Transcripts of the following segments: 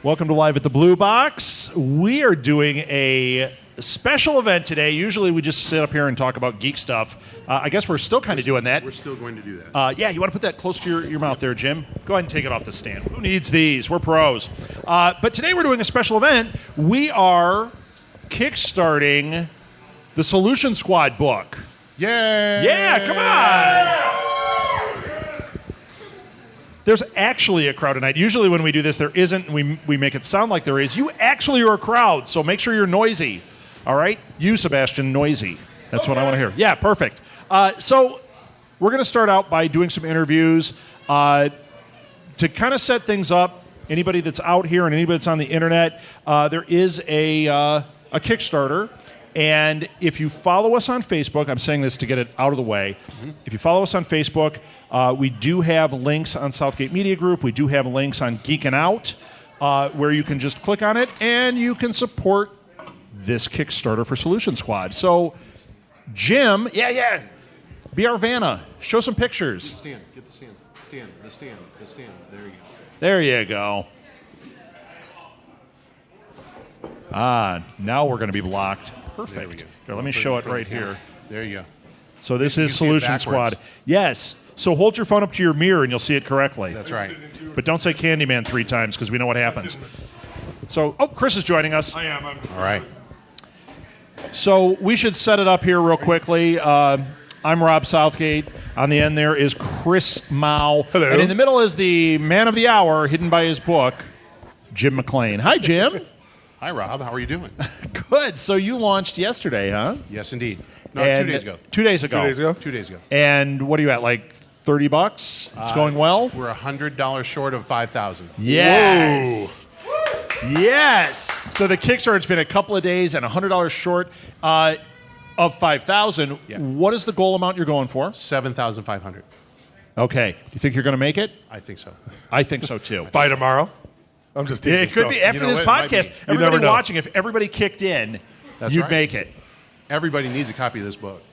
Welcome to Live at the Blue Box. We are doing a special event today. Usually we just sit up here and talk about geek stuff. I guess we're still kind of doing that. We're still going to do that. Yeah, you want to put that close to your mouth there, Jim? Go ahead and take it off the stand. Who needs these? We're pros. But today we're doing a special event. We are kickstarting the Solution Squad book. Yay! Yeah, come on! There's actually a crowd tonight. Usually when we do this, there isn't. We make it sound like there is. You actually are a crowd, so make sure you're noisy. All right? You, Sebastian, noisy. That's what I want to hear. Yeah, perfect. So we're going to start out by doing some interviews to kind of set things up. Anybody that's out here and anybody that's on the internet, there is a Kickstarter. And if you follow us on Facebook, I'm saying this to get it out of the way. Mm-hmm. If you follow us on Facebook, we do have links on Southgate Media Group. We do have links on Geekin' Out, where you can just click on it and you can support this Kickstarter for Solution Squad. So, Jim, be our Vanna. Show some pictures. Get the stand. The stand. There you go. There you go. Now we're going to be blocked. Perfect. There we go. Here, let me show it right here. There you go. So this is Solution Squad. Yes. So hold your phone up to your mirror and you'll see it correctly. That's right. But don't say Candyman 3 times because we know what happens. So, Chris is joining us. I am. All right. So we should set it up here real quickly. I'm Rob Southgate. On the end there is Chris Mao. Hello. And in the middle is the man of the hour, hidden by his book, Jim McLain. Hi, Jim. Hi, Rob. How are you doing? Good. So you launched yesterday, huh? Yes, indeed. No, And 2 days ago. 2 days ago. 2 days ago? 2 days ago. And what are you at, like $30? It's going well? We're $100 short of $5,000. Yes. Yes. So the Kickstarter's been a couple of days and $100 short of $5,000. Yeah. What is the goal amount you're going for? $7,500. Okay. Do you think you're going to make it? I think so. I think so too. By tomorrow? I'm just teasing. It could be after You know this what? It might podcast. be. You Everybody never know. watching, if everybody kicked in, That's you'd right. make it. Everybody needs a copy of this book.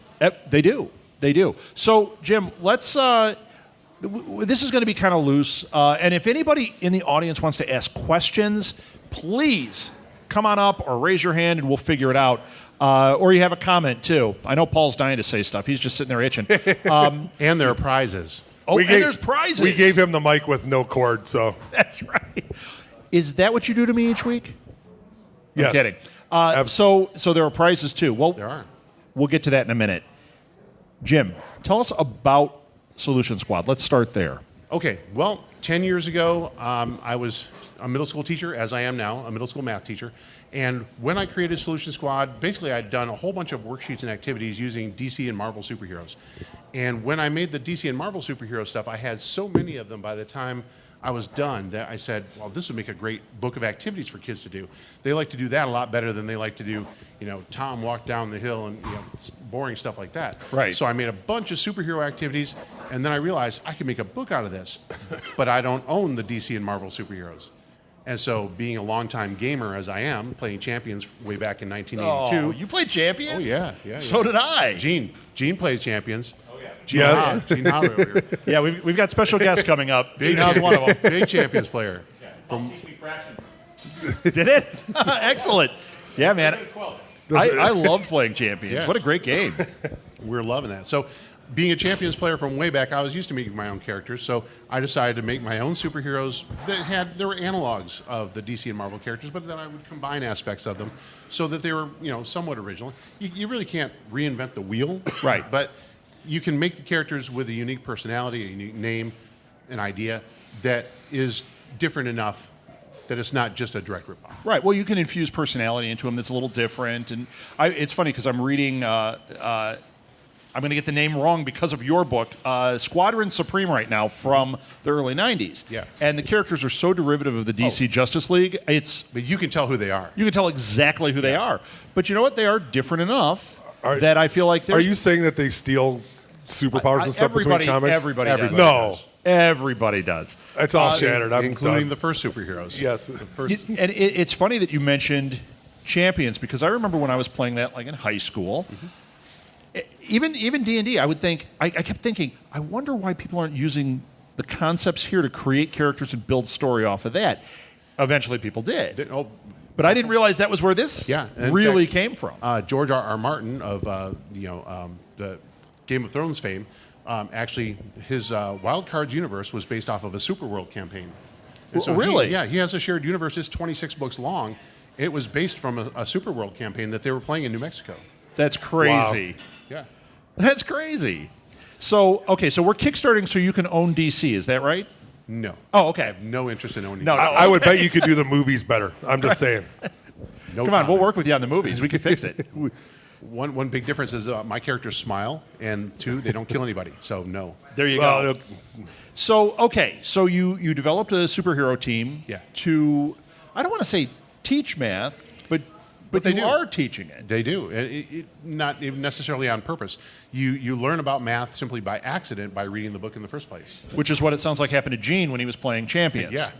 They do. They do. So, Jim, let's. This is going to be kind of loose, and if anybody in the audience wants to ask questions, please come on up or raise your hand, and we'll figure it out. Or you have a comment too. I know Paul's dying to say stuff. He's just sitting there itching. And there are prizes. There's prizes. We gave him the mic with no cord, so. That's right. Is that what you do to me each week? Yes. I'm kidding. So there are prizes too. Well, There are. we'll get to that in a minute. Jim, tell us about Solution Squad. Let's start there. Okay, well, 10 years ago, I was a middle school teacher, as I am now, a middle school math teacher. And when I created Solution Squad, basically I'd done a whole bunch of worksheets and activities using DC and Marvel superheroes. And when I made the DC and Marvel superhero stuff, I had so many of them by the time I was done that I said, well, this would make a great book of activities for kids to do. They like to do that a lot better than they like to do, Tom walked down the hill and boring stuff like that. Right. So I made a bunch of superhero activities, and then I realized I could make a book out of this, but I don't own the DC and Marvel superheroes. And so, being a longtime gamer as I am, playing Champions way back in 1982. Oh, you played Champions? Oh, yeah. So did I. Gene plays Champions. Oh, yeah. Yes. Gene Howard over here. Yeah, we've got special guests coming up. Gene Howard's one of them. Big Champions player. Did it? Excellent. Yeah, man. I love playing Champions. Yeah. What a great game. We're loving that. So, being a Champions player from way back, I was used to making my own characters. So I decided to make my own superheroes there were analogs of the DC and Marvel characters, but then I would combine aspects of them so that they were, somewhat original. You really can't reinvent the wheel. Right. But you can make the characters with a unique personality, a unique name, an idea that is different enough that it's not just a direct ripoff. Right. Well, you can infuse personality into them that's a little different. And it's funny because I'm reading, I'm going to get the name wrong because of your book, Squadron Supreme right now from the early 90s. Yeah. And the characters are so derivative of the DC Justice League. But you can tell who they are. You can tell exactly who they are. But you know what? They are different enough that I feel like there's... Are you saying that they steal superpowers and stuff between comics? Everybody does. No. Everybody does. It's all shattered. I'm including done. the first superheroes. Yes. The first, And it's funny that you mentioned Champions because I remember when I was playing that like in high school, even D&D, I kept thinking, I wonder why people aren't using the concepts here to create characters and build story off of that. Eventually, people did. Oh, But I didn't realize that was where this Yeah, in really fact, came from. George R. Martin of the Game of Thrones fame, actually his Wild Cards universe was based off of a Superworld campaign. And Well, really? He has a shared universe. It's 26 books long. It was based from a Superworld campaign that they were playing in New Mexico. That's crazy. Yeah. That's crazy. So, okay, so we're kickstarting so you can own DC. Is that right? No. Oh, I okay. have no interest in owning. No, it. no. I would bet you could do the movies better. I'm just saying. No Come on, we'll comment. work with you on the movies. We can fix it. One big difference is my characters smile, and two, they don't kill anybody. So no. There you Well, go. So, okay, so you developed a superhero team Yeah. to, I don't want to say teach math, but they you do. are teaching it. They do, not even necessarily on purpose. You learn about math simply by accident by reading the book in the first place. Which is what it sounds like happened to Gene when he was playing Champions. Yeah,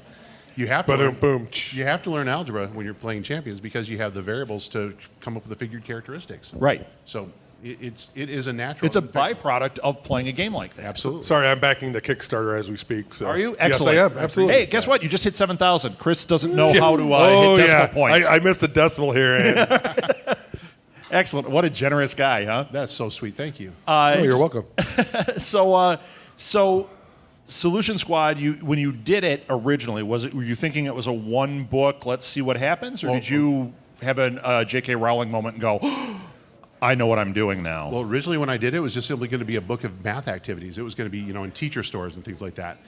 you have to. Boom, boom. You have to learn algebra when you're playing Champions because you have the variables to come up with the figured characteristics. Right. So it is a natural. It's a byproduct of playing a game like that. Absolutely. Sorry, I'm backing the Kickstarter as we speak. So. Are you? Excellent. Yes, I am. Absolutely. Hey, guess what? You just hit 7,000. Chris doesn't know Yeah. how to Oh, hit decimal yeah. points. I missed a decimal here. And Excellent. What a generous guy, huh? That's so sweet. Thank you. you're welcome. So Solution Squad, when you did it originally, were you thinking it was a one book, let's see what happens, or did you have a J.K. Rowling moment and go, I know what I'm doing now? Well, originally when I did it, it was just simply going to be a book of math activities. It was going to be, in teacher stores and things like that.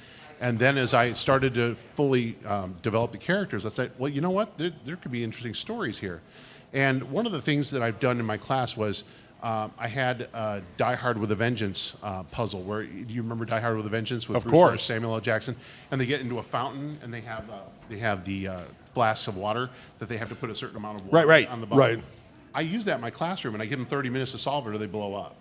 And then as I started to fully develop the characters, I said, well, you know what? There could be interesting stories here. And one of the things that I've done in my class was I had a Die Hard with a Vengeance puzzle. Do you remember Die Hard with a Vengeance with Of Bruce course. Willis, Samuel L. Jackson? And they get into a fountain, and they have the flasks of water that they have to put a certain amount of water Right. on the bottom. Right. I use that in my classroom, and I give them 30 minutes to solve it, or they blow up.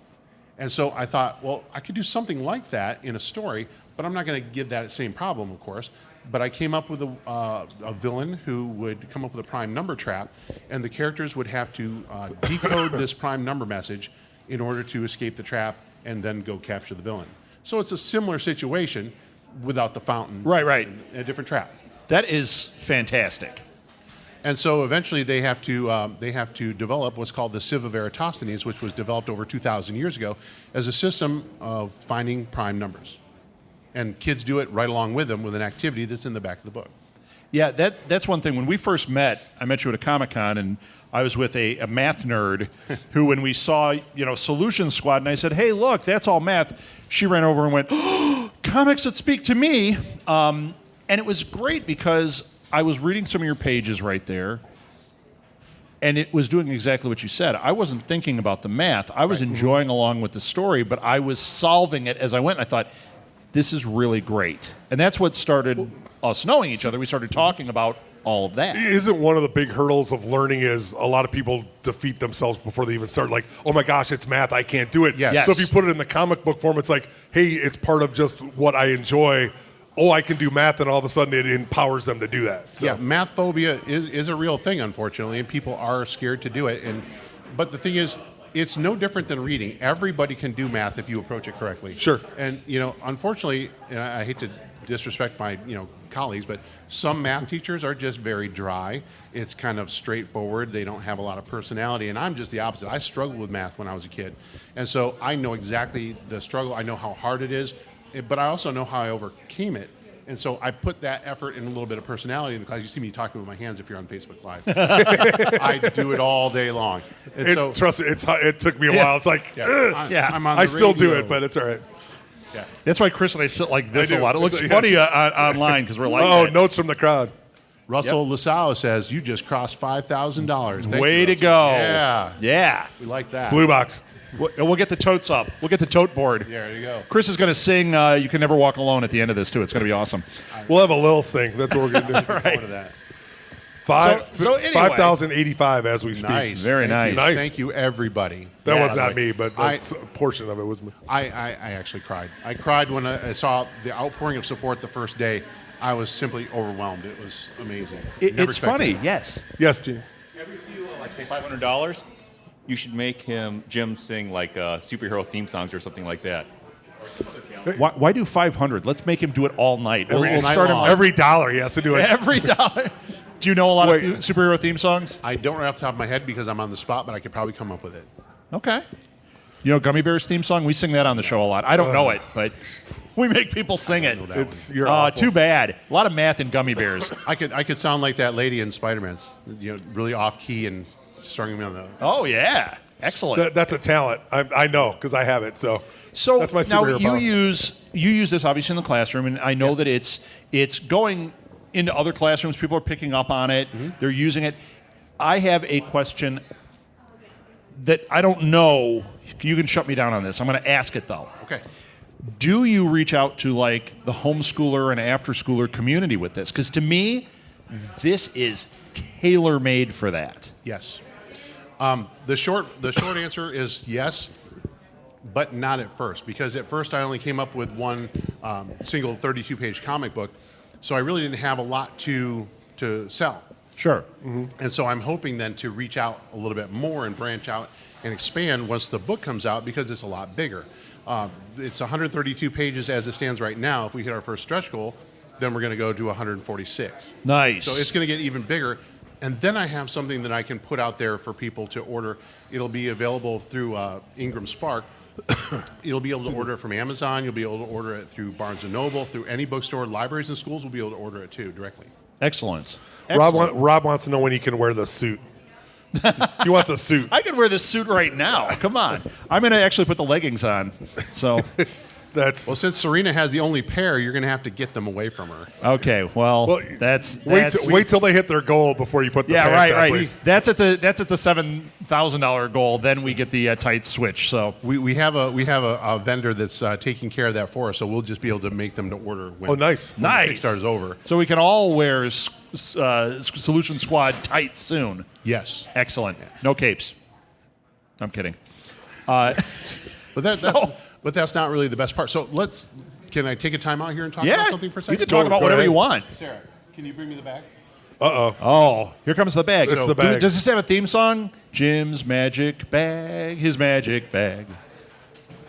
And so I thought, well, I could do something like that in a story, but I'm not going to give that same problem, of course. But I came up with a villain who would come up with a prime number trap, and the characters would have to decode this prime number message in order to escape the trap and then go capture the villain. So it's a similar situation without the fountain. Right. And a different trap. That is fantastic. And so eventually they have to develop what's called the Sieve of Eratosthenes, which was developed over 2,000 years ago as a system of finding prime numbers. And kids do it right along with them with an activity that's in the back of the book. Yeah, that's one thing. When we first met, I met you at a Comic-Con, and I was with a math nerd who, when we saw, Solution Squad, and I said, hey, look, that's all math, she ran over and went, oh, comics that speak to me. And it was great because I was reading some of your pages right there, and it was doing exactly what you said. I wasn't thinking about the math. I was enjoying along with the story, but I was solving it as I went, and I thought, this is really great. And that's what started us knowing each other. We started talking about all of that. Isn't one of the big hurdles of learning is a lot of people defeat themselves before they even start? Like, oh my gosh, it's math, I can't do it. Yes. So if you put it in the comic book form, it's like, hey, it's part of just what I enjoy. Oh, I can do math, and all of a sudden it empowers them to do that. So. Yeah, math phobia is a real thing, unfortunately, and people are scared to do it. But the thing is, it's no different than reading. Everybody can do math if you approach it correctly. Sure. And unfortunately, and I hate to disrespect my colleagues, but some math teachers are just very dry. It's kind of straightforward. They don't have a lot of personality, and I'm just the opposite. I struggled with math when I was a kid, and so I know exactly the struggle. I know how hard it is, but I also know how I overcame it. And so I put that effort and a little bit of personality in the class. You see me talking with my hands if you're on Facebook Live. I do it all day long. And Trust me, it took me a while. It's like, I'm on the I still do radio. it, but it's all right. Yeah. That's why Chris and I sit like this I a do. lot. It looks Yeah. funny online because we're like Oh, that. notes from the crowd. Russell Lasau says, you just crossed $5,000. Thank Way you, to Russell. go. Yeah. Yeah. We like that. Blue box. We'll get the totes up. We'll get the tote board. Yeah, there you go. Chris is going to sing You Can Never Walk Alone at the end of this, too. It's going to be awesome. We'll have a little sing. That's what we're going to do. Forward to that. So anyway. 5,085 as we speak. Nice. Very Thank you. nice. Thank you, everybody. That Yeah, was not me, but that's a portion of it was me. I actually cried. I cried when I saw the outpouring of support the first day. I was simply overwhelmed. It was amazing. Never It's expected funny, it. yes. Yes, Gene. Every few, like say $500, you should make Jim sing like superhero theme songs or something like that. Why do 500? Let's make him do it all night. We'll start him Every dollar he has to do it. every dollar. Do you know a lot of superhero theme songs? I don't right off the top of my head because I'm on the spot, but I could probably come up with it. Okay. You know Gummy Bears theme song? We sing that on the show a lot. I don't know it, but we make people sing it. You're awful. Too bad. A lot of math in Gummy Bears. I could sound like that lady in Spider-Man's, really off key and starting me on the. Oh yeah, excellent. That's a talent. I know because I have it. So that's my now superhero power. you use this obviously in the classroom, and I know that it's going into other classrooms. People are picking up on it. Mm-hmm. They're using it. I have a question that I don't know. You can shut me down on this. I'm going to ask it though. Okay. Do you reach out to like the homeschooler and after schooler community with this? Because to me, this is tailor made for that. Yes. The short answer is yes, but not at first, because at first I only came up with one single 32-page comic book, so I really didn't have a lot to sell. Sure. And so I'm hoping then to reach out a little bit more and branch out and expand once the book comes out, because it's a lot bigger. It's 132 pages as it stands right now. If we hit our first stretch goal, then we're going to go to 146. Nice. So it's going to get even bigger. And then I have something that I can put out there for people to order. It'll be available through Ingram Spark. You'll be able to order it from Amazon. You'll be able to order it through Barnes & Noble, through any bookstore. Libraries and schools will be able to order it too directly. Excellent. Rob wants to know when he can wear the suit. He wants a suit. I could wear this suit right now. Come on. I'm going to actually put the leggings on. So Well, since Serena has the only pair, you're going to have to get them away from her. okay. Well, that's wait till they hit their goal before you put the yeah, pants right, on, right. please. That's at the $7,000 goal. Then we get the tight switch. So We have a vendor that's taking care of that for us, so we'll just be able to make them to order when, Oh, nice. when nice. the Kickstarter's over. So we can all wear Solution Squad tights soon. Yes. Excellent. No capes. I'm kidding. But that's not really the best part. So can I take a time out here and talk about something for a second? You can talk about Go whatever ahead. you want. Sarah, can you bring me the bag? Oh, here comes the bag. It's the bag. Does this have a theme song? Jim's magic bag, his magic bag.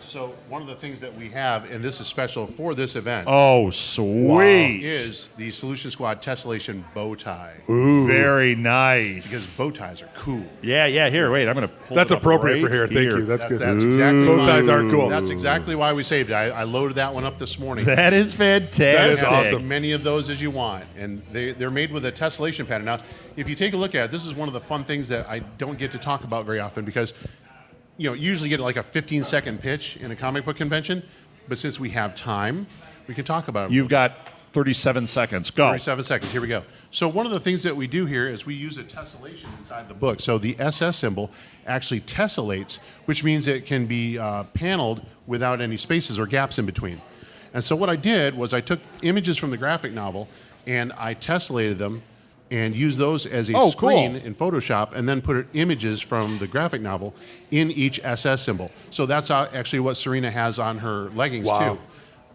So one of the things that we have, and this is special for this event, Oh, sweet. is the Solution Squad Tessellation bow tie. Ooh. Very nice. Because bow ties are cool. Yeah, here, wait. I'm going to pull That's it up appropriate for right here. Thank you. That's good. That's exactly Bow why, ties are cool. That's exactly why we saved it. I loaded that one up this morning. That is fantastic. That is Have awesome. as many of those as you want, and they're made with a tessellation pattern. Now, if you take a look at it, this is one of the fun things that I don't get to talk about very often, because you usually get like a 15-second pitch in a comic book convention, but since we have time, we can talk about it. You've got 37 seconds. Go. 37 seconds. Here we go. So one of the things that we do here is we use a tessellation inside the book. So the SS symbol actually tessellates, which means it can be paneled without any spaces or gaps in between. And so what I did was I took images from the graphic novel and I tessellated them and used those as a screen cool. in Photoshop, and then put images from the graphic novel in each SS symbol. So that's actually what Serena has on her leggings too.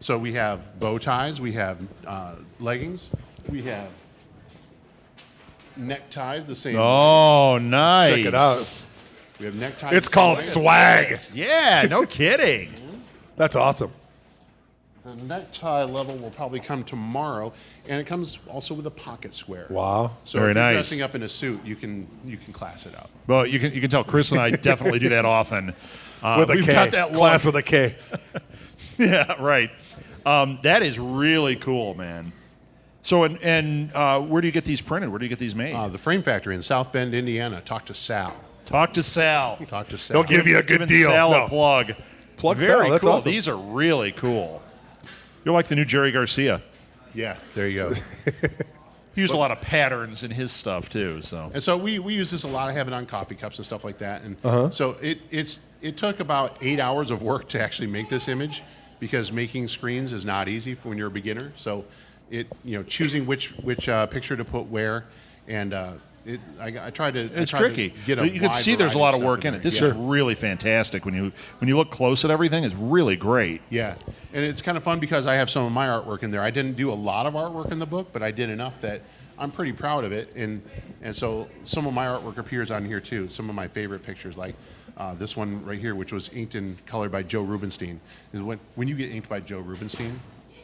So we have bow ties, we have leggings, we have neckties, the same. Oh, nice. Check it out. We have neckties. It's called swag. Yeah, no kidding. That's awesome. The necktie level will probably come tomorrow, and it comes also with a pocket square. Wow. So Very if you're nice. dressing up in a suit, you can class it up. Well, you can tell Chris and I definitely do that often. With a we've K. got that Class look. with a K. Yeah, right. That is really cool, man. So, and where do you get these printed? Where do you get these made? The Frame Factory in South Bend, Indiana. Talk to Sal. Talk to Sal. Talk to Sal. Don't give you a good Giving deal. Sal No. a plug. Plug Very Sal. That's cool. awesome. These are really cool. You're like the new Jerry Garcia. Yeah, there you go. He used a lot of patterns in his stuff too. So And so we use this a lot. I have it on coffee cups and stuff like that. And so it took about 8 hours of work to actually make this image, because making screens is not easy when you're a beginner. So choosing which picture to put where, and I tried to. it's I tried tricky. To get a You can wide see there's a variety lot of stuff work in it. there. This Yeah. is really fantastic. When you look close at everything, it's really great. Yeah, and it's kind of fun because I have some of my artwork in there. I didn't do a lot of artwork in the book, but I did enough that I'm pretty proud of it. And so some of my artwork appears on here too. Some of my favorite pictures, like this one right here, which was inked and colored by Joe Rubenstein. Is when you get inked by Joe Rubenstein,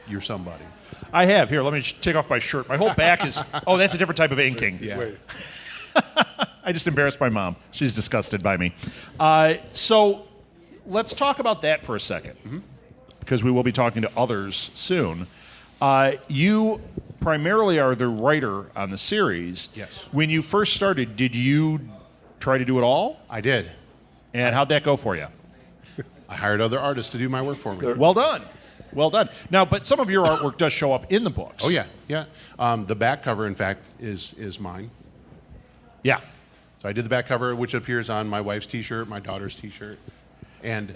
you're somebody. I have. Here, let me take off my shirt. My whole back is... Oh, that's a different type of inking. Yeah. Wait. I just embarrassed my mom. She's disgusted by me. So let's talk about that for a second, because we will be talking to others soon. You primarily are the writer on the series. Yes. When you first started, did you try to do it all? I did. And how'd that go for you? I hired other artists to do my work for me. Well done. Well done. Now, but some of your artwork does show up in the books. Oh, yeah, yeah. The back cover, in fact, is mine. Yeah. So I did the back cover, which appears on my wife's T-shirt, my daughter's T-shirt, and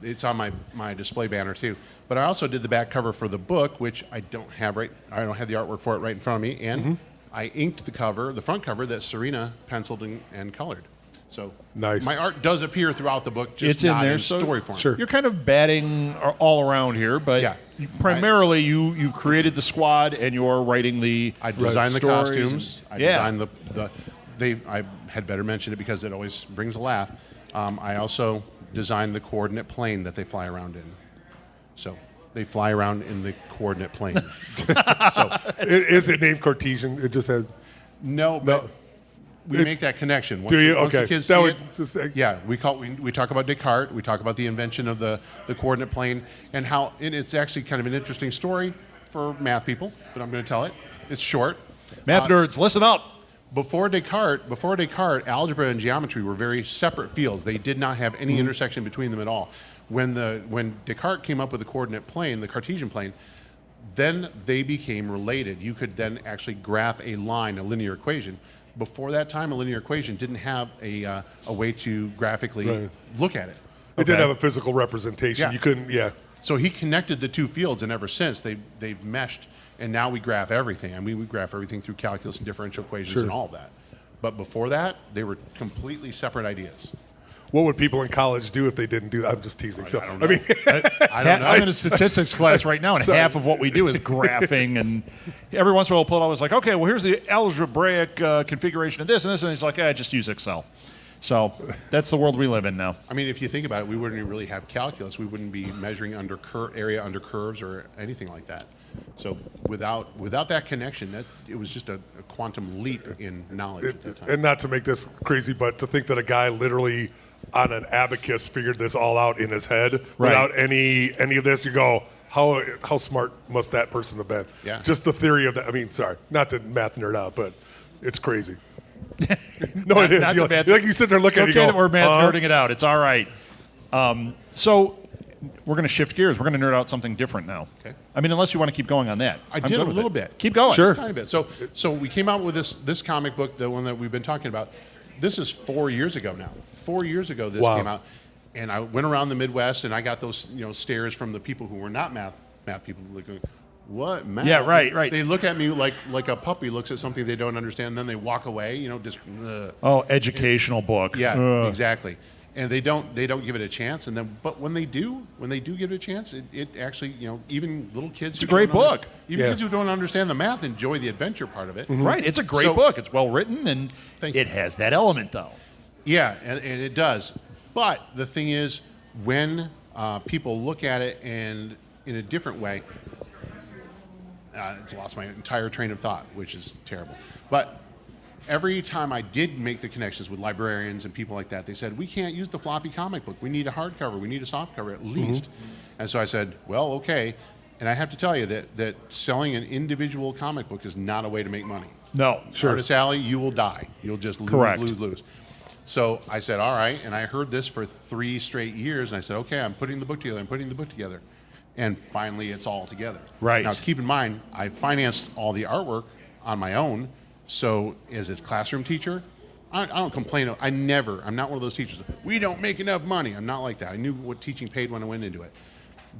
it's on my display banner too. But I also did the back cover for the book, which I don't have the artwork for it right in front of me, and I inked the cover, the front cover that Serena penciled and colored. So Nice. my art does appear throughout the book, just It's in not there, in so- story form. Sure. You're kind of batting all around here, but Yeah. primarily you've created the squad and you're writing the I designed the stories costumes. and- I designed I had better mention it because it always brings a laugh. I also designed the coordinate plane that they fly around in. So they fly around in the coordinate plane. Is it named Cartesian? It just has. No, but we It's- make that connection. Once Do you? once the Okay. kids That see would it, just, yeah, we talk about Descartes. We talk about the invention of the coordinate plane and how it's actually kind of an interesting story for math people, but I'm going to tell it. It's short. Math nerds, listen up. Before Descartes, algebra and geometry were very separate fields. They did not have any intersection between them at all. When Descartes came up with the coordinate plane, the Cartesian plane, then they became related. You could then actually graph a line, a linear equation. Before that time, a linear equation didn't have a way to graphically Right. look at it. It didn't Okay. have a physical representation. Yeah. You couldn't. Yeah. So he connected the two fields, and ever since they've meshed, and now we graph everything. I mean, we graph everything through calculus and differential equations Sure. and all of that. But before that, they were completely separate ideas. What would people in college do if they didn't do that? I'm just teasing. So, I don't I know. mean, I don't know. I'm in a statistics class right now, and half of what we do is graphing. And every once in a while, I'll pull it out. I was like, okay, well, here's the algebraic configuration of this and this. And he's like, just use Excel. So that's the world we live in now. I mean, if you think about it, we wouldn't really have calculus. We wouldn't be measuring area under curves or anything like that. So without that connection, it was just a quantum leap in knowledge at that time. and not to make this crazy, but to think that a guy literally on an abacus figured this all out in his head Right. without any of this, you go, how smart must that person have been? Yeah. Just the theory of that. I mean, sorry, not to math nerd out, but it's crazy. No, Not- it is. not You the math- like you sit there looking It's at it, okay you that go, we're math nerding it out. It's all right. So we're going to shift gears. We're going to nerd out something different now. Okay. I mean, unless you want to keep going on that. I I'm did good a with little it. bit. Keep going. Sure. A tiny bit. So we came out with this comic book, the one that we've been talking about. This is 4 years ago now. 4 years ago this Wow. came out, and I went around the Midwest and I got those stares from the people who were not math people, like, what math? Yeah, right. They look at me like a puppy looks at something they don't understand, and then they walk away. Just Oh, educational book. yeah, Ugh. exactly. And they don't give it a chance, and then but when they do give it a chance, it actually even little kids. It's a great book. Even Yeah. kids who don't understand the math enjoy the adventure part of it. Right. It's a great So- book. It's well written, and Thank you. it has that element, though. Yeah, and it does. But the thing is, when people look at it and in a different way, I lost my entire train of thought, which is terrible. But every time I did make the connections with librarians and people like that, they said, we can't use the floppy comic book. We need a hardcover. We need a softcover at least. And so I said, well, okay. And I have to tell you that selling an individual comic book is not a way to make money. No. Artist Alley, you will die. You'll just lose, Correct. lose. So I said, all right. And I heard this for 3 straight years. And I said, okay, I'm putting the book together. And finally, it's all together. Right. Now, keep in mind, I financed all the artwork on my own. So as a classroom teacher, I don't complain. I'm not one of those teachers. We don't make enough money. I'm not like that. I knew what teaching paid when I went into it.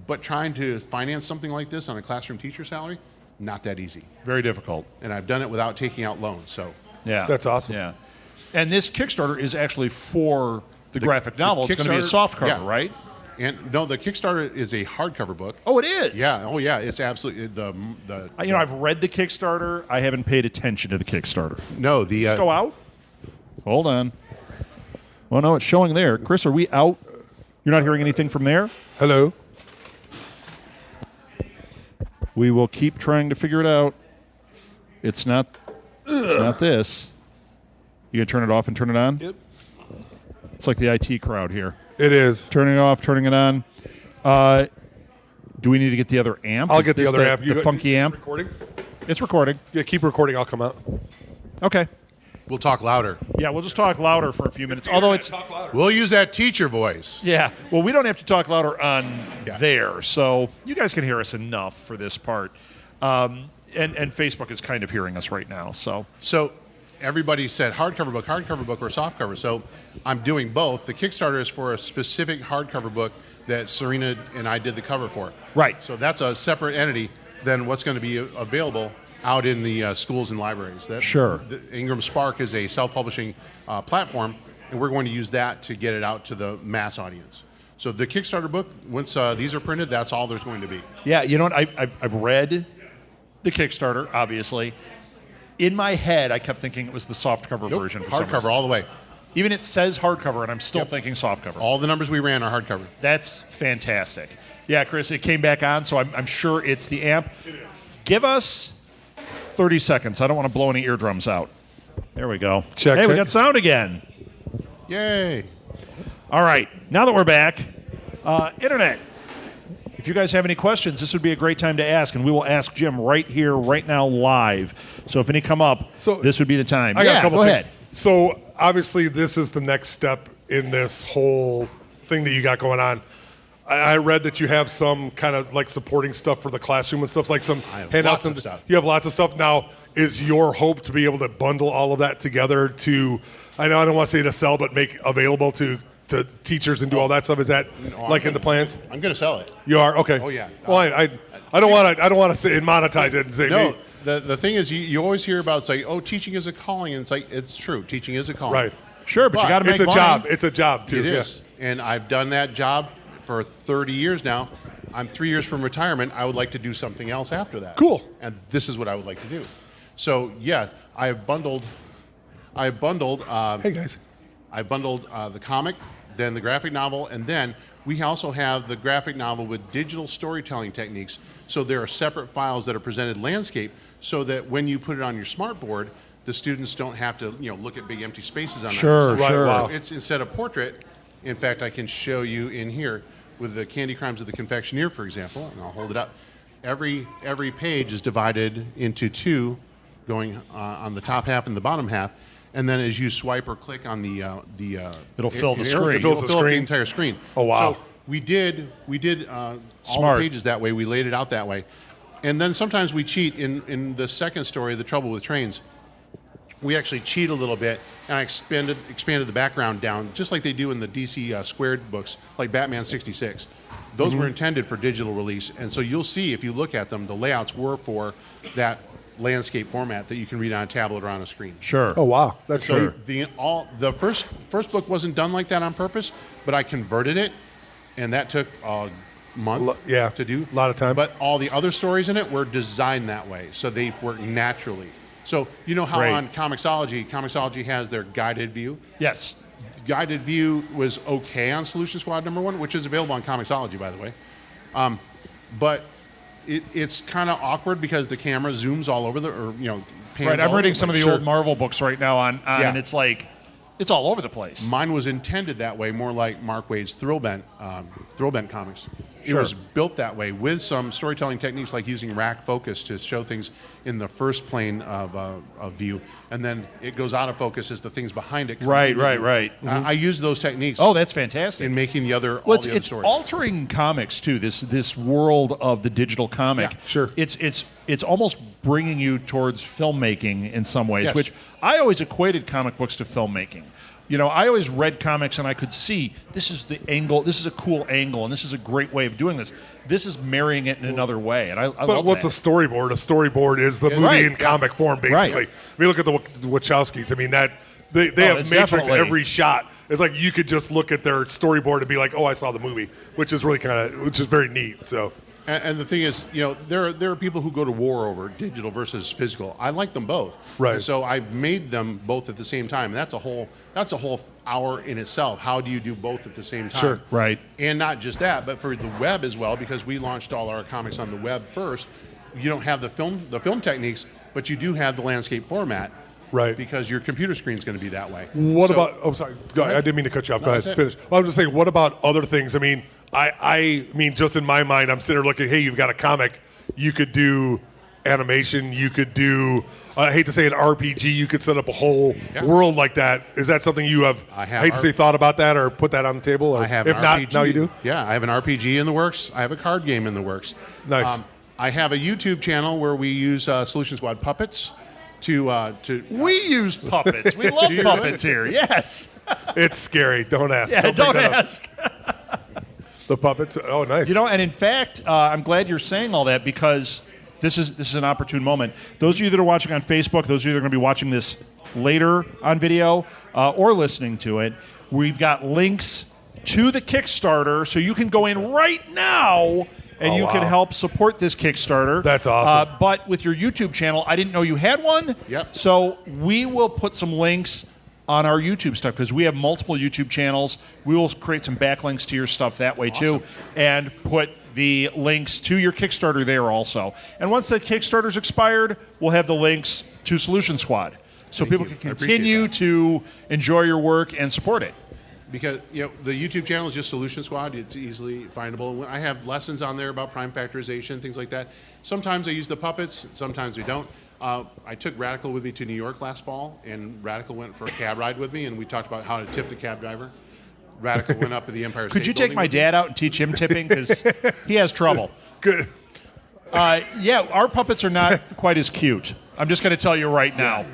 But trying to finance something like this on a classroom teacher salary, not that easy. Very difficult. And I've done it without taking out loans. So Yeah. That's awesome. Yeah. And this Kickstarter is actually for the graphic novel. It's going to be a Kickstarter- soft cover, yeah. right? And no, the Kickstarter is a hardcover book. Oh, it is? Yeah. Oh, yeah. It's absolutely I've read the Kickstarter. I haven't paid attention to the Kickstarter. no the Go out. Hold on. Well, no, it's showing there. Chris, are we out? You're not hearing anything from there? Hello. We will keep trying to figure it out. It's not this. You going to turn it off and turn it on? Yep. It's like the IT crowd here. It is. Turning it off, turning it on. Do we need to get the other amp? I'll Is get the this other amp. The funky amp? Recording? It's recording. Yeah, keep recording. I'll come out. Okay. We'll talk louder. Yeah, we'll just talk louder for a few minutes. Although it's... We'll use that teacher voice. Yeah. Well, we don't have to talk louder on Yeah. there, so you guys can hear us enough for this part. And Facebook is kind of hearing us right now, so... So everybody said hardcover book, or softcover. So I'm doing both. The Kickstarter is for a specific hardcover book that Serena and I did the cover for. Right. So that's a separate entity than what's going to be available out in the schools and libraries. Sure. The Ingram Spark is a self-publishing platform, and we're going to use that to get it out to the mass audience. So the Kickstarter book, once these are printed, that's all there's going to be. Yeah, you know what? I've read the Kickstarter, obviously. In my head, I kept thinking it was the softcover version. For some Hardcover reason. all the way. Even it says hardcover, and I'm still Yep. thinking softcover. All the numbers we ran are hardcover. That's fantastic. Yeah, Chris, it came back on, so I'm sure it's the amp. Give us 30 seconds. I don't want to blow any eardrums out. There we go. Check, Hey, we check. got sound again. Yay. All right. Now that we're back, Internet, if you guys have any questions, this would be a great time to ask, and we will ask Jim right here, right now, live. So if any come up, this would be the time. I got a couple go things. ahead. So obviously, this is the next step in this whole thing that you got going on. I read that you have some kind of like supporting stuff for the classroom and stuff, like some I have handouts lots of and stuff. You have lots of stuff. Now, is your hope to be able to bundle all of that together to, I know I don't want to say to sell, but make available to teachers and do all that stuff? Is that like in the plans? I'm going to sell it. You are? Okay. Oh, yeah. Well, I don't want to say and monetize it and say, No, hey, the thing is, you always hear about, it's like, oh, teaching is a calling. And it's like, it's true. Teaching is a calling. right. Sure, but you But got to make It's a money. job. It's a job, too. It Yeah. is. And I've done that job for 30 years now. I'm 3 years from retirement. I would like to do something else after that. Cool. And this is what I would like to do. So, yes, I have bundled. Hey, guys. I bundled the comic, then the graphic novel, and then we also have the graphic novel with digital storytelling techniques. So there are separate files that are presented landscape, so that when you put it on your smartboard, the students don't have to look at big empty spaces on Sure, that. sure. Wow. So it's instead of portrait. In fact, I can show you in here with the Candy Crimes of the Confectioneer, for example, and I'll hold it up. Every page is divided into two, going on the top half and the bottom half, and then as you swipe or click on the It'll fill the arrow, screen. It'll Fills the fill up the screen. entire screen. Oh, wow. So we did all Smart. the pages that way. We laid it out that way, and then sometimes we cheat in the second story, The Trouble with Trains. We actually cheat a little bit, and I expanded the background down, just like they do in the DC Squared books, like Batman 66. Those were intended for digital release, and so you'll see, if you look at them, the layouts were for that landscape format that you can read on a tablet or on a screen. Sure. Oh, wow. That's So neat. the first book wasn't done like that on purpose, but I converted it, and that took a month Yeah. to do. A lot of time. But all the other stories in it were designed that way, so they work naturally. So you know how Great. on Comixology has their guided view? Yes. Guided view was okay on Solution Squad #1, which is available on Comixology, by the way. But it's kind of awkward because the camera zooms all over pans Right. all I'm over reading the some of place. the old Marvel books right now on Yeah. and it's like, it's all over the place. Mine was intended that way, more like Mark Waid's Thrillbent comics. It Sure. was built that way with some storytelling techniques like using rack focus to show things in the first plane of view, and then it goes out of focus as the things behind it come Right, into right, view. right. I use those techniques Oh, that's fantastic. in making the other Well, all the other it's stories. altering comics too. This world of the digital comic. Yeah, sure. It's almost bringing you towards filmmaking in some ways, Yes. which I always equated comic books to filmmaking. I always read comics and I could see this is the angle, this is a cool angle, and this is a great way of doing this. This is marrying it in another way, and I But love what's that. a storyboard? A storyboard is the movie Right. in comic form, basically. Right. I mean, look at the Wachowskis. I mean, that they Oh, have it's Matrix definitely- every shot. It's like you could just look at their storyboard and be like, "Oh, I saw the movie," which is really which is very neat. So And the thing is, there are people who go to war over digital versus physical. I like them both. Right. And so I made them both at the same time. And that's a whole hour in itself. How do you do both at the same time? Sure. Right. And not just that, but for the web as well, because we launched all our comics on the web first. You don't have the film techniques, but you do have the landscape format. Right. Because your computer screen is going to be that way. What about? Oh, sorry. Go ahead. I didn't mean to cut you off. Go ahead. Finish. Well, I was just saying. What about other things? I mean, I mean, just in my mind, I'm sitting there looking. Hey, you've got a comic. You could do animation. You could do. I hate to say an RPG. You could set up a whole world like that. Is that something you have? I hate to say thought about that or put that on the table. Or I have. If an not, RPG. now you do. Yeah, I have an RPG in the works. I have a card game in the works. Nice. I have a YouTube channel where we use Solution Squad puppets. We use puppets. We love puppets here. Yes. It's scary. Don't ask. Yeah, don't ask. The puppets. Oh, nice. And in fact, I'm glad you're saying all that because this is an opportune moment. Those of you that are watching on Facebook, those of you that are going to be watching this later on video or listening to it, we've got links to the Kickstarter, so you can go in right now. And you can help support this Kickstarter. That's awesome. But with your YouTube channel, I didn't know you had one. Yep. So we will put some links on our YouTube stuff because we have multiple YouTube channels. We will create some backlinks to your stuff that way too, and put the links to your Kickstarter there also. And once the Kickstarter's expired, we'll have the links to Solution Squad, so people can continue to enjoy your work and support it. Because the YouTube channel is just Solution Squad. It's easily findable. I have lessons on there about prime factorization, things like that. Sometimes I use the puppets. Sometimes we don't. I took Radical with me to New York last fall, and Radical went for a cab ride with me, and we talked about how to tip the cab driver. Radical went up at the Empire State Could you take Building my dad out and teach him tipping? Because he has trouble. Good. Our puppets are not quite as cute. I'm just going to tell you right now.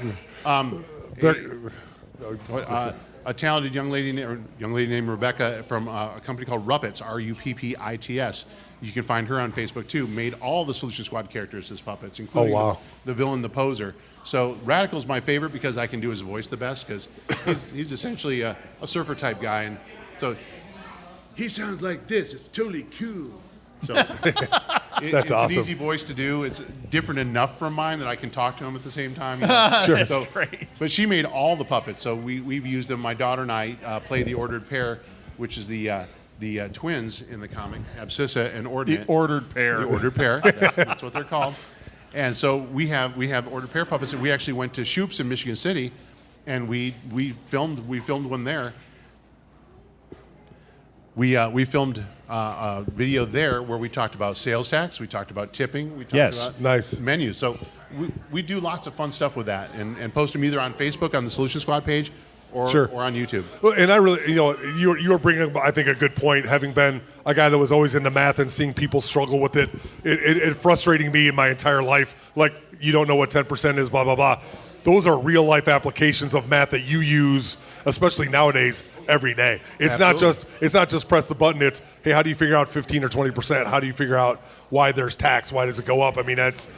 A talented young lady named Rebecca from a company called Ruppets, Ruppits. You can find her on Facebook too. Made all the Solution Squad characters as puppets, including the villain, the poser. So Radical's my favorite because I can do his voice the best because he's essentially a surfer type guy, and so he sounds like this. It's totally cool. So it's awesome. an easy voice to do. It's different enough from mine that I can talk to him at the same time. Sure. That's great. But she made all the puppets, so we've used them. My daughter and I play the ordered pair, which is the twins in the comic, Abscissa and Ordinate. The ordered pair. The ordered pair. That's what they're called. And so we have ordered pair puppets, and we actually went to Shoop's in Michigan City, and we filmed one there. We filmed a video there where we talked about sales tax, we talked about tipping, we talked about menus. So we do lots of fun stuff with that, and post them either on Facebook on the Solution Squad page or on YouTube. Well, and I really, you were bringing up, I think, a good point. Having been a guy that was always into math and seeing people struggle with it frustrating me in my entire life. Like, you don't know what 10% is, blah, blah, blah. Those are real life applications of math that you use, especially nowadays, every day. It's not just press the button. It's, hey, how do you figure out 15 or 20%? How do you figure out why there's tax? Why does it go up? I mean, that's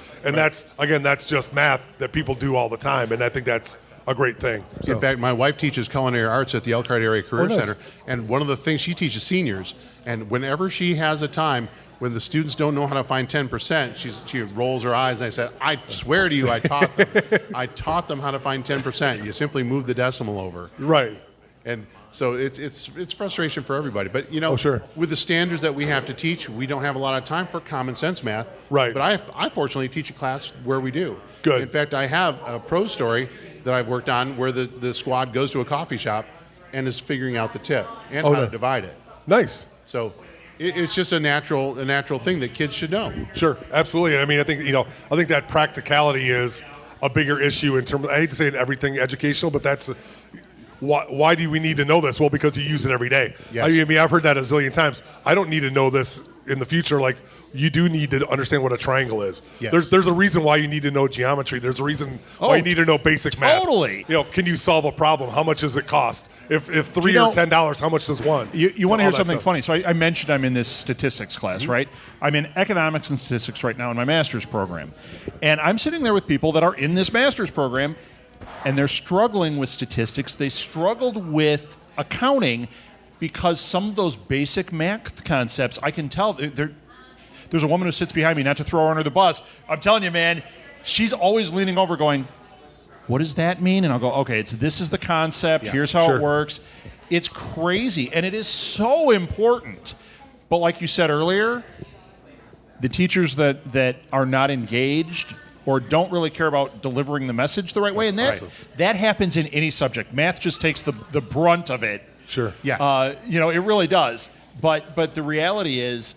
just math that people do all the time, and I think that's a great thing. So. In fact, my wife teaches culinary arts at the Elkhart Area Career Center, and one of the things she teaches seniors, and whenever she has a time when the students don't know how to find 10%, she rolls her eyes, and I said, I swear to you, I taught them. I taught them how to find 10%. You simply move the decimal over. Right. And so it's frustration for everybody. But, with the standards that we have to teach, we don't have a lot of time for common sense math. Right. But I fortunately teach a class where we do. Good. In fact, I have a prose story that I've worked on where the squad goes to a coffee shop and is figuring out the tip and how to divide it. Nice. So it's just a natural thing that kids should know. Sure, absolutely. And I mean, I think that practicality is a bigger issue in terms of, I hate to say it, everything educational, but that's why do we need to know this? Well, because you use it every day. Yes. I mean, I've heard that a zillion times. I don't need to know this in the future. Like, you do need to understand what a triangle is. Yes. There's a reason why you need to know geometry. There's a reason why you need to know basic math. Totally. Can you solve a problem? How much does it cost? If $3 or $10, how much does one? You want to hear something funny? So I mentioned I'm in this statistics class, right? I'm in economics and statistics right now in my master's program. And I'm sitting there with people that are in this master's program, and they're struggling with statistics. They struggled with accounting because some of those basic math concepts, I can tell, There's a woman who sits behind me, not to throw her under the bus. I'm telling you, man, she's always leaning over going, what does that mean? And I'll go, okay, this is the concept. Yeah, here's how sure. it works. It's crazy, and it is so important. But like you said earlier, the teachers that are not engaged or don't really care about delivering the message the right way, and that happens in any subject. Math just takes the brunt of it. Sure. Yeah. It really does. But the reality is,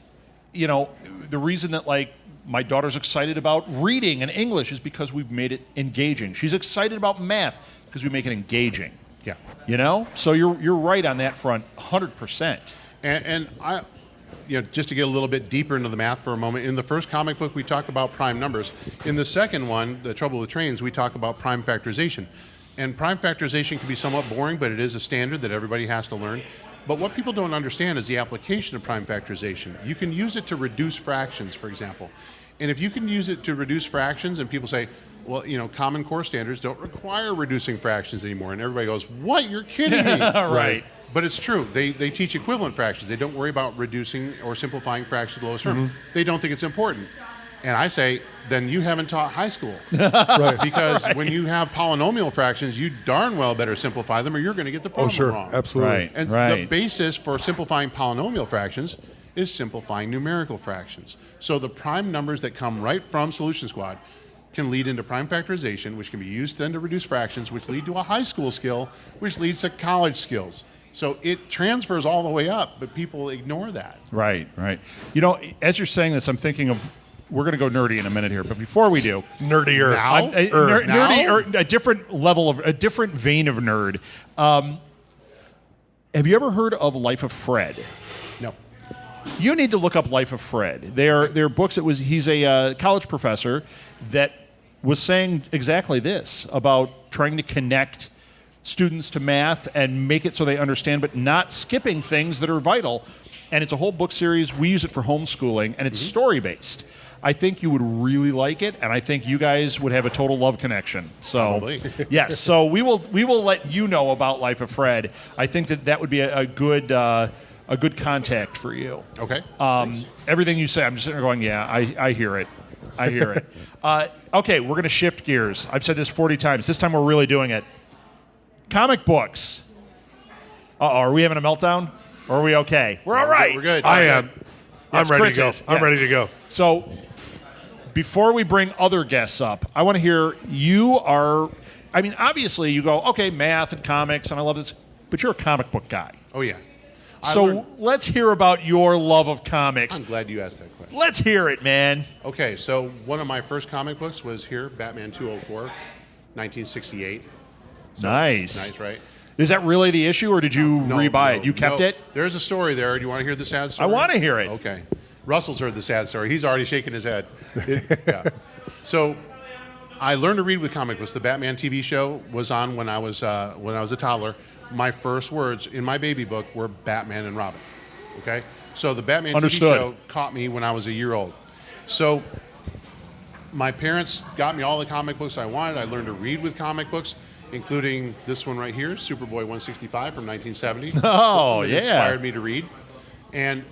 the reason that like my daughter's excited about reading and English is because we've made it engaging. She's excited about math because we make it engaging. Yeah. So you're right on that front, 100%. And I, just to get a little bit deeper into the math for a moment, in the first comic book, we talk about prime numbers. In the second one, The Trouble with Trains, we talk about prime factorization. And prime factorization can be somewhat boring, but it is a standard that everybody has to learn. But what people don't understand is the application of prime factorization. You can use it to reduce fractions, for example. And if you can use it to reduce fractions, and people say, well, Common Core standards don't require reducing fractions anymore. And everybody goes, what? You're kidding me. Right. But it's true. They teach equivalent fractions. They don't worry about reducing or simplifying fractions to the lowest term. They don't think it's important. And I say, then you haven't taught high school. Right. Because when you have polynomial fractions, you darn well better simplify them or you're going to get the problem wrong. Absolutely. Right. And the basis for simplifying polynomial fractions is simplifying numerical fractions. So the prime numbers that come right from Solution Squad can lead into prime factorization, which can be used then to reduce fractions, which lead to a high school skill, which leads to college skills. So it transfers all the way up, but people ignore that. Right. As you're saying this, I'm thinking of, we're going to go nerdy in a minute here, but before we do, Nerdier. Now? nerdy, or a different level of, a different vein of nerd. Have you ever heard of Life of Fred? No. You need to look up Life of Fred. They're books. He's a college professor that was saying exactly this about trying to connect students to math and make it so they understand, but not skipping things that are vital. And it's a whole book series. We use it for homeschooling, and it's story-based. I think you would really like it, and I think you guys would have a total love connection. So, Probably. yes. So we will let you know about Life of Fred. I think that would be a good contact for you. Okay. Everything you say, I'm just sitting there going, yeah, I hear it. I hear it. Okay, we're going to shift gears. I've said this 40 times. This time we're really doing it. Comic books. Are we having a meltdown? Or are we okay? We're all right. We're good. I am. I'm Yes, ready Chris to go. is. I'm Yes. ready to go. So, before we bring other guests up, I want to hear, obviously you go, okay, math and comics, and I love this, but you're a comic book guy. Oh, yeah. So let's hear about your love of comics. I'm glad you asked that question. Let's hear it, man. Okay, so one of my first comic books was here, Batman 204, 1968. So, Nice. Nice, right? Is that really the issue, or did you No, rebuy no, it? You kept no. it? There's a story there. Do you want to hear the sad story? I want to hear it. Okay. Russell's heard the sad story. He's already shaking his head. Yeah. So I learned to read with comic books. The Batman TV show was on when I was a toddler. My first words in my baby book were Batman and Robin. Okay? So the Batman Understood. TV show caught me when I was a year old. So my parents got me all the comic books I wanted. I learned to read with comic books, including this one right here, Superboy 165 from 1970. Oh, It yeah. inspired me to read. And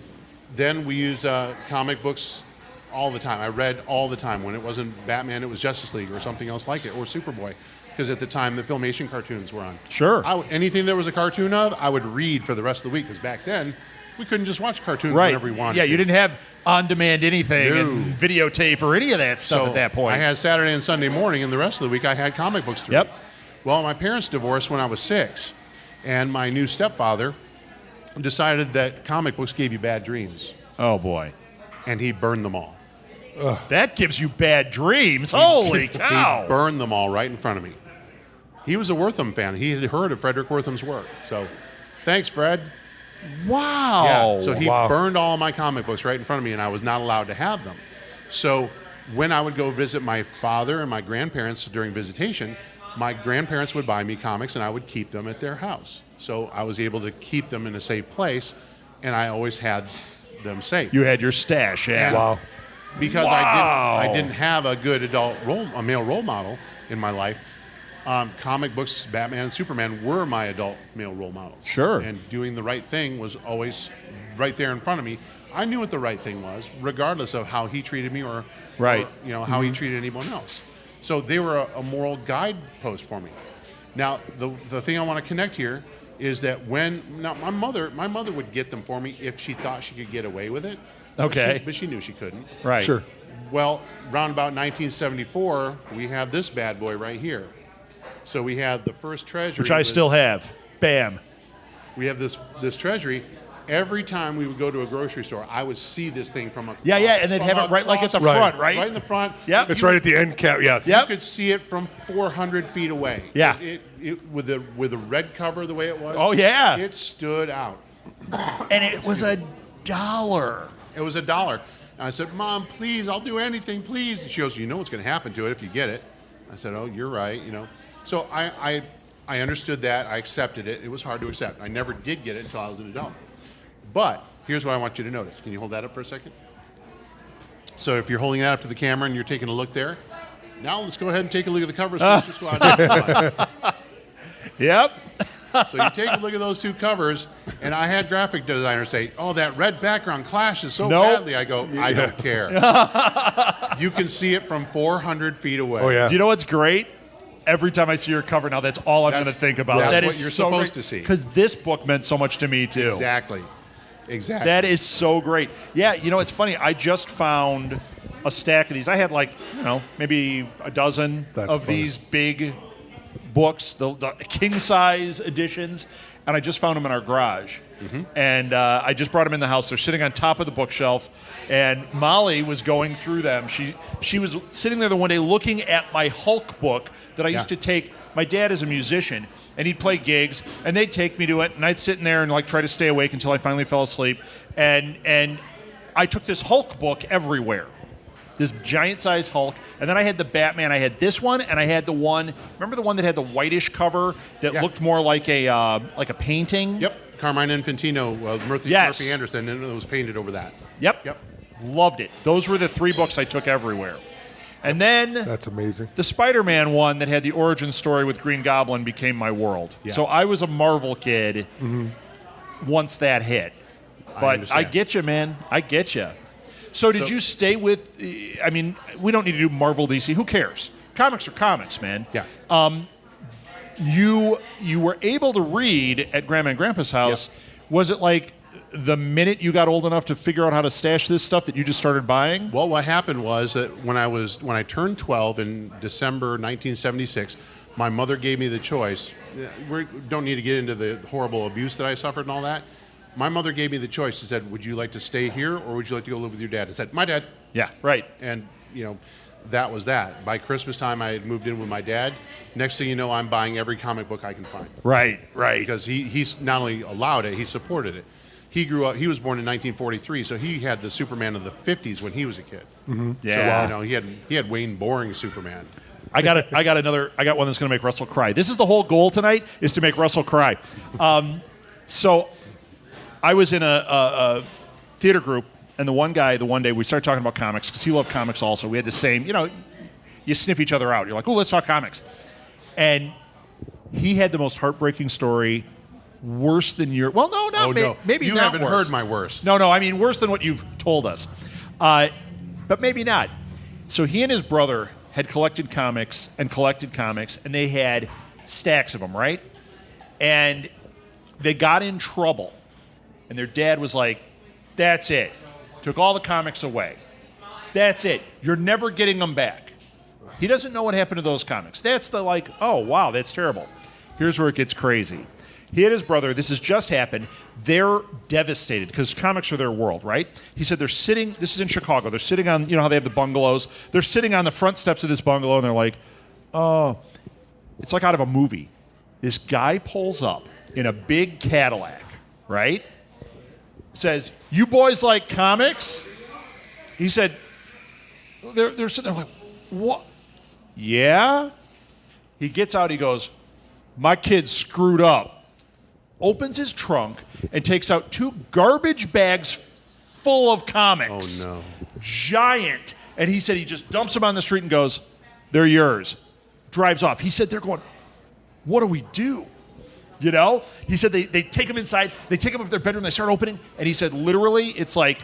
then we used comic books all the time. I read all the time. When it wasn't Batman, it was Justice League or something else like it, or Superboy. Because at the time, the Filmation cartoons were on. Sure. Anything there was a cartoon of, I would read for the rest of the week. Because back then, we couldn't just watch cartoons Right. whenever we wanted Yeah, to. you didn't have on-demand anything No. and videotape or any of that stuff at that point. I had Saturday and Sunday morning, and the rest of the week I had comic books to Yep. read. Well, my parents divorced when I was 6, and my new stepfather decided that comic books gave you bad dreams, Oh, boy. and he burned them all. That gives you bad dreams. Holy cow. He burned them all right in front of me. He was a Wortham fan. He had heard of Frederick Wortham's work. So, thanks, Fred. Wow. Yeah, so he burned all of my comic books right in front of me, and I was not allowed to have them. So when I would go visit my father and my grandparents during visitation, my grandparents would buy me comics, and I would keep them at their house. So I was able to keep them in a safe place, and I always had them safe. You had your stash, yeah. And Wow. Because Wow. I didn't have a good a male role model in my life. Comic books, Batman and Superman were my adult male role models. Sure. And doing the right thing was always right there in front of me. I knew what the right thing was, regardless of how he treated me or Right. or, how he treated anyone else. So they were a moral guidepost for me. Now, the thing I want to connect here is that my mother would get them for me if she thought she could get away with it. Okay. But she knew she couldn't. Right. Sure. Well, round about 1974, we have this bad boy right here. So we have the first treasury. Which I still have. Bam. We have this treasury. Every time we would go to a grocery store, I would see this thing from a Yeah, and they'd have it right like at the front, right? Right in the front. Yep. It's right at the end cap. Yes. Yep. You could see it from 400 feet away. Yeah. It with the red cover the way it was. Oh, yeah. It stood out. And it was $1. It was $1. And I said, Mom, please, I'll do anything, please. And she goes, you know what's going to happen to it if you get it. I said, oh, you're right, So I understood that. I accepted it. It was hard to accept. I never did get it until I was an adult. But here's what I want you to notice. Can you hold that up for a second? So if you're holding that up to the camera and you're taking a look there, now let's go ahead and take a look at the cover. Yep. So you take a look at those two covers, and I had graphic designers say, oh, that red background clashes so badly. I go, I don't care. You can see it from 400 feet away. Oh, yeah. Do you know what's great? Every time I see your cover now, that's all I'm going to think about. That's That what is you're so supposed to see. Because this book meant so much to me, too. Exactly. That is so great. Yeah, it's funny. I just found a stack of these. I had maybe a dozen of these big books, the king-size editions, and I just found them in our garage. Mm-hmm. And I just brought them in the house. They're sitting on top of the bookshelf, and Molly was going through them. She was sitting there the one day looking at my Hulk book that I used to take. My dad is a musician, and he'd play gigs, and they'd take me to it, and I'd sit in there and try to stay awake until I finally fell asleep. And I took this Hulk book everywhere, this giant-sized Hulk, and then I had the Batman. I had this one, and I had the one. Remember the one that had the whitish cover that looked more like a painting? Yep, Carmine Infantino, Murphy Anderson, and it was painted over that. Yep. Loved it. Those were the 3 books I took everywhere. And then That's amazing. The Spider-Man one that had the origin story with Green Goblin became my world. Yeah. So I was a Marvel kid once that hit. But I get you, man. I get you. So did you stay with? I mean, we don't need to do Marvel, DC. Who cares? Comics are comics, man. Yeah. You were able to read at Grandma and Grandpa's house. Yep. Was it like the minute you got old enough to figure out how to stash this stuff that you just started buying? Well, what happened was that when I turned 12 in December 1976, my mother gave me the choice. We don't need to get into the horrible abuse that I suffered and all that. My mother gave me the choice. She said, would you like to stay here or would you like to go live with your dad? I said, my dad. Yeah, right. And, that was that. By Christmas time, I had moved in with my dad. Next thing you know, I'm buying every comic book I can find. Right. Because he's not only allowed it, he supported it. He grew up. He was born in 1943, so he had the Superman of the 50s when he was a kid. Mm-hmm. Yeah. So he had Wayne Boring Superman. I got one that's going to make Russell cry. This is the whole goal tonight, is to make Russell cry. So I was in a theater group, and the one day we started talking about comics because he loved comics also. We had the same, you sniff each other out. You're like, oh, let's talk comics. And he had the most heartbreaking story, worse than your. Well, no, not maybe you not haven't worse. heard my worst. No, I mean worse than what you've told us, but maybe not. So he and his brother had collected comics, and they had stacks of them, right? And they got in trouble, and their dad was like, "That's it." Took all the comics away. That's it. You're never getting them back. He doesn't know what happened to those comics. That's the oh, wow, that's terrible. Here's where it gets crazy. He and his brother, this has just happened. They're devastated because comics are their world, right? He said they're sitting, this is in Chicago, they're sitting on, how they have the bungalows. They're sitting on the front steps of this bungalow and they're like, oh, it's like out of a movie. This guy pulls up in a big Cadillac, right? Says, you boys like comics? He said, they're sitting there like, what? Yeah? He gets out, he goes, my kid's screwed up. Opens his trunk and takes out 2 garbage bags full of comics. Oh, no. Giant. And he said he just dumps them on the street and goes, they're yours. Drives off. He said they're going, what do we do? He said they take them inside, they take them up to their bedroom, they start opening, and he said literally it's like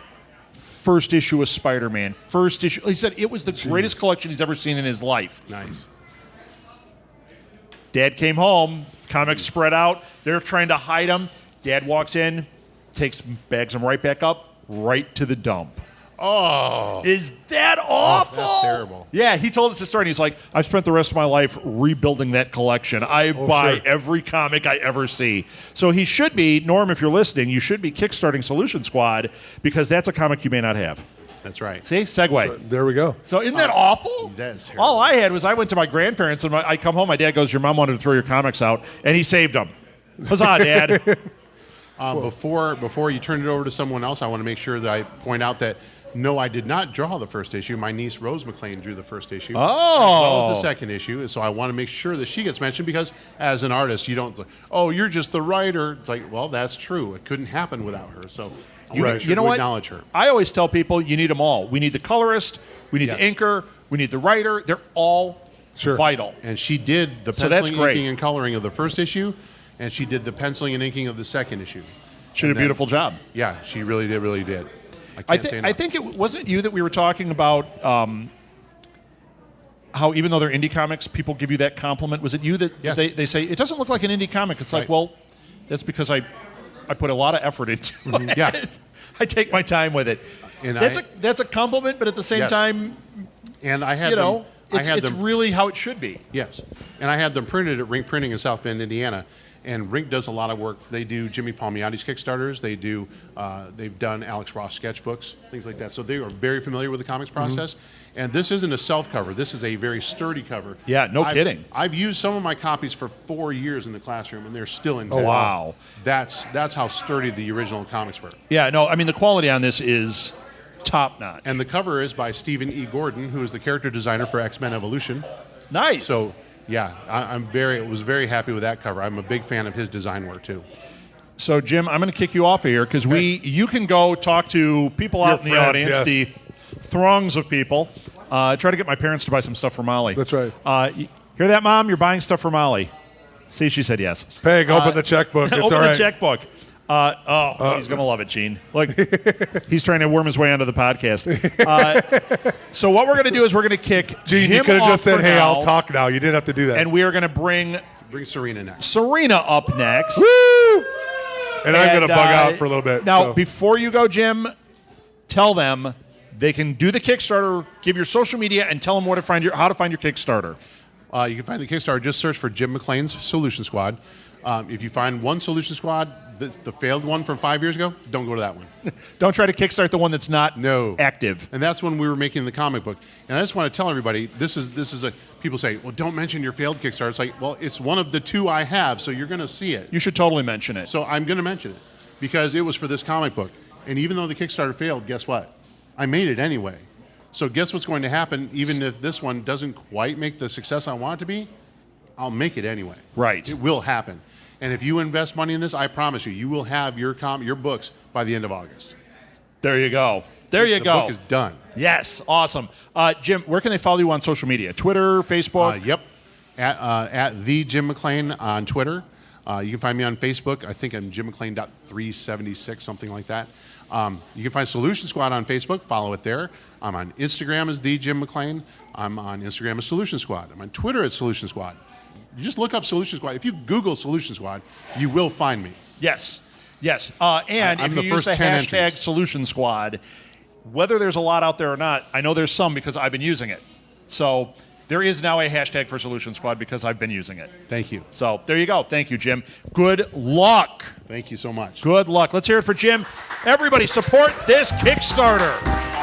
first issue of Spider-Man, first issue. He said it was the greatest collection he's ever seen in his life. Nice. Dad came home, comics spread out. They're trying to hide them. Dad walks in, bags them right back up, right to the dump. Oh. Is that awful? That's terrible. Yeah, he told us the story, and he's like, I've spent the rest of my life rebuilding that collection. I buy every comic I ever see. So he should be, Norm, if you're listening, you should be kickstarting Solution Squad, because that's a comic you may not have. That's right. See? Segue. There we go. So isn't that awful? That is terrible. All I had was I went to my grandparents, and I come home, my dad goes, your mom wanted to throw your comics out, and he saved them. Huzzah, Dad. Before you turn it over to someone else, I want to make sure that I point out that no, I did not draw the first issue. My niece Rose McLain drew the first issue, as well as the second issue. So I want to make sure that she gets mentioned, because as an artist, you don't. Oh, you're just the writer. It's like, well, that's true. It couldn't happen without her. So I want to make sure to acknowledge her. I always tell people you need them all. We need the colorist. We need the inker. We need the writer. They're all vital. And she did the penciling, inking, and coloring of the first issue, and she did the penciling and inking of the second issue. She did a beautiful job. Yeah, she really did. I think it wasn't you that we were talking about how even though they're indie comics, people give you that compliment. Was it you that they say, it doesn't look like an indie comic? It's like, well, that's because I put a lot of effort into it. Yeah. I take my time with it. And that's a compliment, but at the same time, and I had it's really how it should be. Yes. And I had them printed at Rink Printing in South Bend, Indiana. And Rink does a lot of work. They do Jimmy Palmiotti's Kickstarters. They've done Alex Ross sketchbooks, things like that. So they are very familiar with the comics process. And this isn't a self cover. This is a very sturdy cover. Yeah, no kidding. I've used some of my copies for 4 years in the classroom, and they're still intact. Oh, wow. That's how sturdy the original comics were. Yeah, no, I mean, the quality on this is top notch. And the cover is by Stephen E. Gordon, who is the character designer for X-Men Evolution. Nice. So, yeah, I was very happy with that cover. I'm a big fan of his design work too. So, Jim, I'm going to kick you off of here because you can go talk to people out in the audience, the throngs of people. Try to get my parents to buy some stuff for Molly. That's right. Hear that, Mom? You're buying stuff for Molly. See, she said yes. Peg, open the checkbook. It's open all right. the checkbook. She's going to love it, Gene. Look, he's trying to worm his way onto the podcast. So what we're going to do is we're going to kick Gene, Jim you could have just said, hey, now, I'll talk now. You didn't have to do that. And we are going to bring Serena next. Serena up next. Woo! And I'm going to bug out for a little bit. Now, before you go, Jim, tell them they can do the Kickstarter, give your social media, and tell them how to find your Kickstarter. You can find the Kickstarter. Just search for Jim McLain's Solution Squad. If you find one Solution Squad, the failed one from 5 years ago, don't go to that one. Don't try to kickstart the one that's not active. And that's when we were making the comic book. And I just want to tell everybody, this is a people say, well, don't mention your failed Kickstarter. It's like, well, it's one of the two I have, so you're going to see it. You should totally mention it. So I'm going to mention it because it was for this comic book. And even though the Kickstarter failed, guess what? I made it anyway. So guess what's going to happen? Even if this one doesn't quite make the success I want it to be, I'll make it anyway. Right. It will happen. And if you invest money in this, I promise you will have your books by the end of August. There you go. The book is done. Yes, awesome. Jim, where can they follow you on social media? Twitter, Facebook? Yep. At the Jim McLain on Twitter. You can find me on Facebook. I think I'm jimmclain.376, something like that. You can find Solution Squad on Facebook. Follow it there. I'm on Instagram as the Jim McLain. I'm on Instagram as Solution Squad. I'm on Twitter as Solution Squad. You just look up Solution Squad. If you Google Solution Squad, you will find me. Yes. And if you use the hashtag entries. Solution Squad, whether there's a lot out there or not, I know there's some because I've been using it. So there is now a hashtag for Solution Squad because I've been using it. Thank you. So there you go. Thank you, Jim. Good luck. Thank you so much. Good luck. Let's hear it for Jim. Everybody support this Kickstarter.